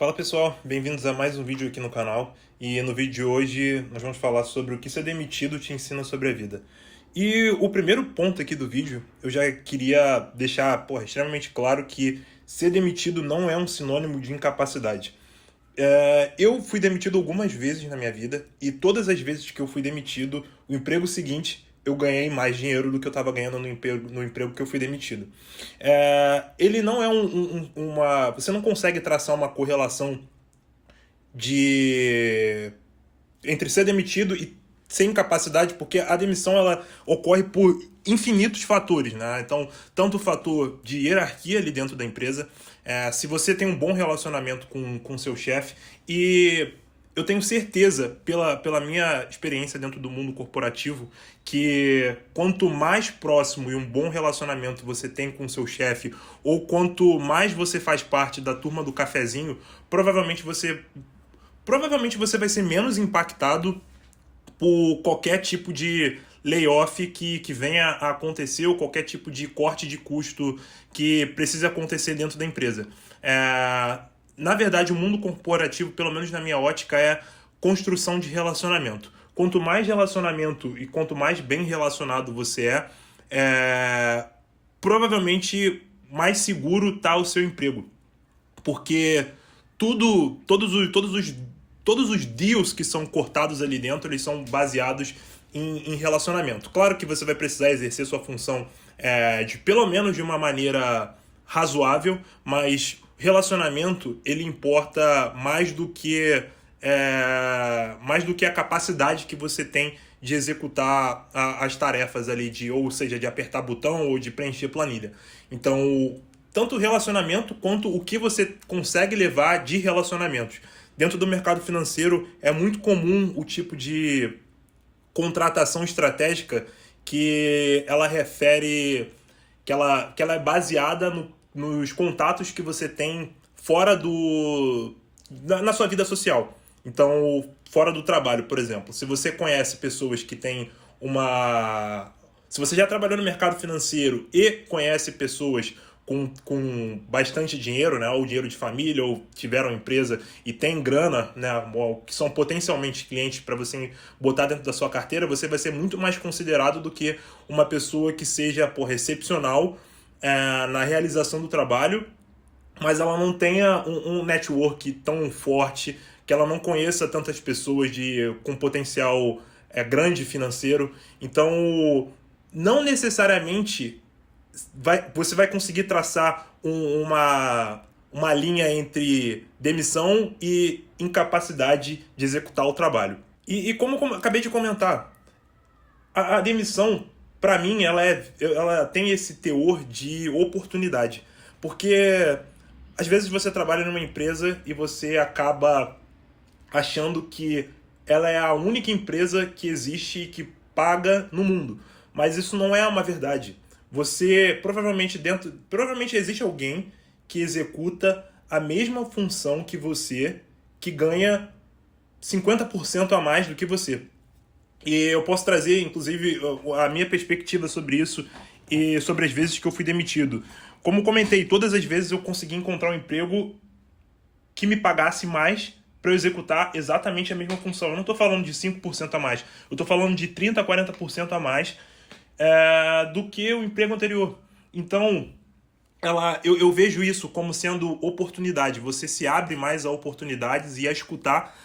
Fala pessoal, bem-vindos a mais um vídeo aqui no canal. E no vídeo de hoje nós vamos falar sobre o que ser demitido te ensina sobre a vida. E o primeiro ponto aqui do vídeo, eu já queria deixar extremamente claro que ser demitido não é um sinônimo de incapacidade. Eu fui demitido algumas vezes na minha vida e todas as vezes que eu fui demitido, o emprego seguinte eu ganhei mais dinheiro do que eu estava ganhando no emprego que eu fui demitido. Ele não é uma... Você não consegue traçar uma correlação de entre ser demitido e ser incapacidade, porque a demissão ela ocorre por infinitos fatores, né? Então, tanto o fator de hierarquia ali dentro da empresa, se você tem um bom relacionamento com seu chefe, e eu tenho certeza, pela minha experiência dentro do mundo corporativo, que quanto mais próximo e um bom relacionamento você tem com seu chefe, ou quanto mais você faz parte da turma do cafezinho, provavelmente você vai ser menos impactado por qualquer tipo de layoff que venha a acontecer ou qualquer tipo de corte de custo que precise acontecer dentro da empresa. Na verdade, o mundo corporativo, pelo menos na minha ótica, é construção de relacionamento. Quanto mais relacionamento e quanto mais bem relacionado você provavelmente mais seguro está o seu emprego. Porque todos os deals que são cortados ali dentro, eles são baseados em relacionamento. Claro que você vai precisar exercer sua função de pelo menos de uma maneira razoável, mas relacionamento ele importa mais do que a capacidade que você tem de executar as tarefas ali, ou seja, de apertar botão ou de preencher planilha. Então, tanto o relacionamento quanto o que você consegue levar de relacionamentos. Dentro do mercado financeiro é muito comum o tipo de contratação estratégica que ela refere, que ela é baseada nos contatos que você tem fora na sua vida social. Então, fora do trabalho, por exemplo. Se você conhece pessoas que têm Se você já trabalhou no mercado financeiro e conhece pessoas com bastante dinheiro, né, ou dinheiro de família, ou tiveram empresa e tem grana, né, que são potencialmente clientes para você botar dentro da sua carteira, você vai ser muito mais considerado do que uma pessoa que seja excepcional na realização do trabalho, mas ela não tenha um network tão forte, que ela não conheça tantas pessoas com potencial grande financeiro. Então, não necessariamente você vai conseguir traçar uma linha entre demissão e incapacidade de executar o trabalho. E como acabei de comentar, a demissão, para mim, ela tem esse teor de oportunidade. Porque às vezes você trabalha numa empresa e você acaba achando que ela é a única empresa que existe e que paga no mundo. Mas isso não é uma verdade. Você provavelmente existe alguém que executa a mesma função que você, que ganha 50% a mais do que você. E eu posso trazer, inclusive, a minha perspectiva sobre isso e sobre as vezes que eu fui demitido. Como comentei, todas as vezes eu consegui encontrar um emprego que me pagasse mais para eu executar exatamente a mesma função. Eu não estou falando de 5% a mais, eu estou falando de 30% a 40% a mais do que o emprego anterior. Então, eu vejo isso como sendo oportunidade. Você se abre mais a oportunidades e a escutar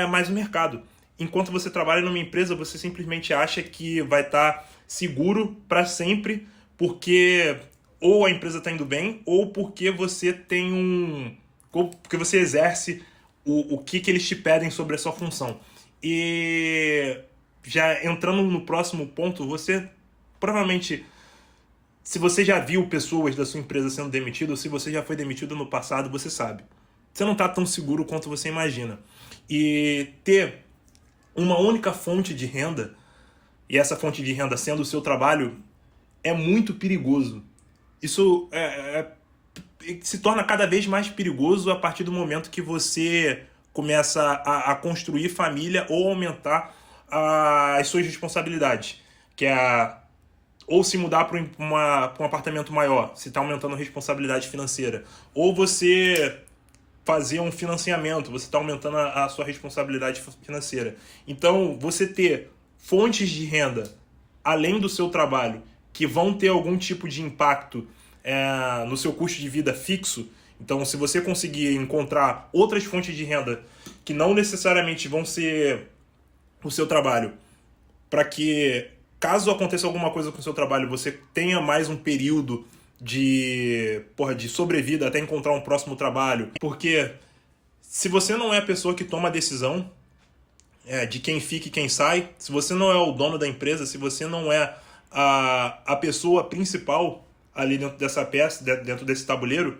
mais o mercado. Enquanto você trabalha numa empresa, você simplesmente acha que vai estar seguro para sempre, porque ou a empresa está indo bem, ou porque você porque você exerce o que eles te pedem sobre a sua função. E já entrando no próximo ponto, você provavelmente, se você já viu pessoas da sua empresa sendo demitidas, ou se você já foi demitido no passado, você sabe. Você não está tão seguro quanto você imagina. E ter uma única fonte de renda, e essa fonte de renda sendo o seu trabalho, é muito perigoso. Isso se torna cada vez mais perigoso a partir do momento que você começa a construir família ou aumentar as suas responsabilidades, que é ou se mudar para um apartamento maior, se está aumentando a responsabilidade financeira, ou você fazer um financiamento, você está aumentando a sua responsabilidade financeira. Então, você ter fontes de renda além do seu trabalho que vão ter algum tipo de impacto no seu custo de vida fixo. Então, se você conseguir encontrar outras fontes de renda que não necessariamente vão ser o seu trabalho, para que, caso aconteça alguma coisa com o seu trabalho, você tenha mais um período de sobrevida até encontrar um próximo trabalho. Porque se você não é a pessoa que toma a decisão de quem fica e quem sai, se você não é o dono da empresa, se você não é a pessoa principal ali dentro dessa peça, dentro desse tabuleiro,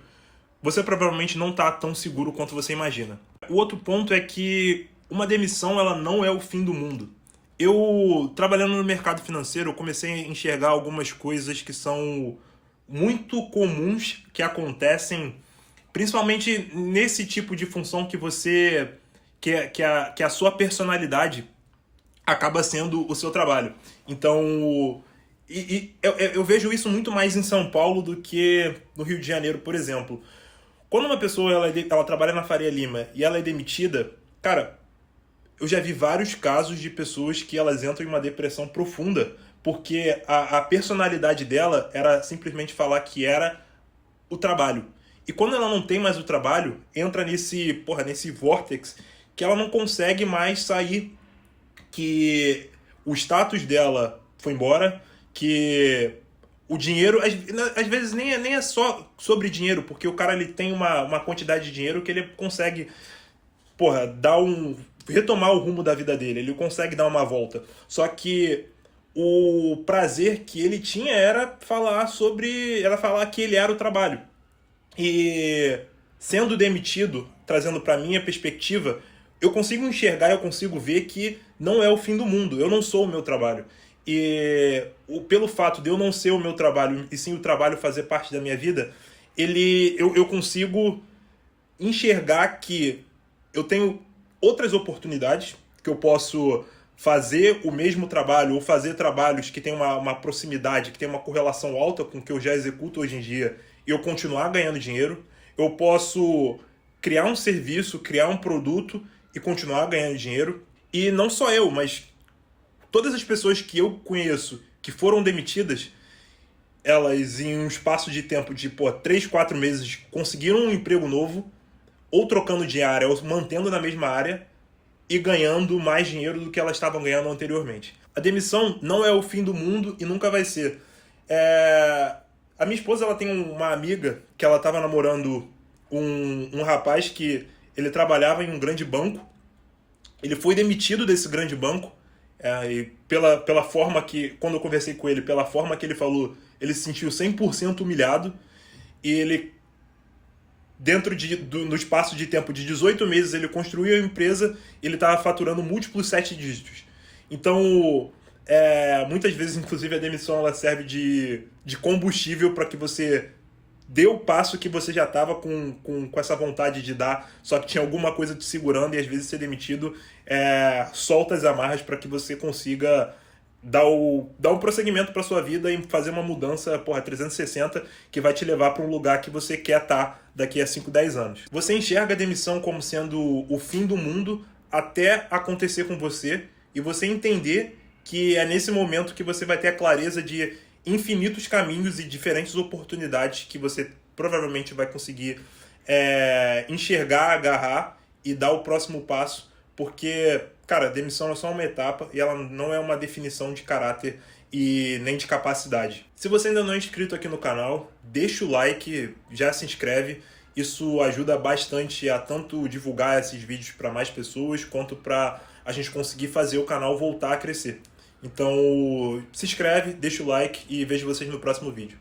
você provavelmente não está tão seguro quanto você imagina. O outro ponto é que uma demissão ela não é o fim do mundo. Eu, trabalhando no mercado financeiro, eu comecei a enxergar algumas coisas que são muito comuns que acontecem, principalmente nesse tipo de função que você que a sua personalidade acaba sendo o seu trabalho. Então, eu vejo isso muito mais em São Paulo do que no Rio de Janeiro, por exemplo. Quando uma pessoa ela trabalha na Faria Lima e ela é demitida, cara, eu já vi vários casos de pessoas que elas entram em uma depressão profunda porque a personalidade dela era simplesmente falar que era o trabalho. E quando ela não tem mais o trabalho, entra nesse vórtex que ela não consegue mais sair, que o status dela foi embora, que o dinheiro, às vezes nem é só sobre dinheiro, porque o cara ele tem uma quantidade de dinheiro que ele consegue retomar o rumo da vida dele, ele consegue dar uma volta. Só que o prazer que ele tinha era falar que ele era o trabalho. E sendo demitido, trazendo para minha perspectiva, eu consigo enxergar, eu consigo ver que não é o fim do mundo, eu não sou o meu trabalho. E pelo fato de eu não ser o meu trabalho, e sim o trabalho fazer parte da minha vida, eu consigo enxergar que eu tenho outras oportunidades, que eu posso fazer o mesmo trabalho, ou fazer trabalhos que tem uma proximidade, que tem uma correlação alta com o que eu já executo hoje em dia, e eu continuar ganhando dinheiro. Eu posso criar um serviço, criar um produto e continuar ganhando dinheiro. E não só eu, mas todas as pessoas que eu conheço que foram demitidas, elas em um espaço de tempo de 3, 4 meses conseguiram um emprego novo, ou trocando de área, ou mantendo na mesma área, e ganhando mais dinheiro do que elas estavam ganhando anteriormente. A demissão não é o fim do mundo e nunca vai ser. A minha esposa ela tem uma amiga que ela estava namorando um rapaz que ele trabalhava em um grande banco. Ele foi demitido desse grande banco. E pela forma que, quando eu conversei com ele, pela forma que ele falou, ele se sentiu 100% humilhado. E ele, no espaço de tempo de 18 meses, ele construiu a empresa e ele estava faturando múltiplos 7 dígitos. Então, muitas vezes, inclusive, a demissão ela serve de combustível para que você dê o passo que você já estava com essa vontade de dar, só que tinha alguma coisa te segurando, e às vezes ser demitido solta as amarras para que você consiga dar um prosseguimento para sua vida e fazer uma mudança 360 que vai te levar para um lugar que você quer estar daqui a 5, 10 anos. Você enxerga a demissão como sendo o fim do mundo até acontecer com você e você entender que é nesse momento que você vai ter a clareza de infinitos caminhos e diferentes oportunidades que você provavelmente vai conseguir enxergar, agarrar e dar o próximo passo, porque, cara, a demissão é só uma etapa e ela não é uma definição de caráter e nem de capacidade. Se você ainda não é inscrito aqui no canal, deixa o like, já se inscreve. Isso ajuda bastante a tanto divulgar esses vídeos para mais pessoas, quanto para a gente conseguir fazer o canal voltar a crescer. Então, se inscreve, deixa o like e vejo vocês no próximo vídeo.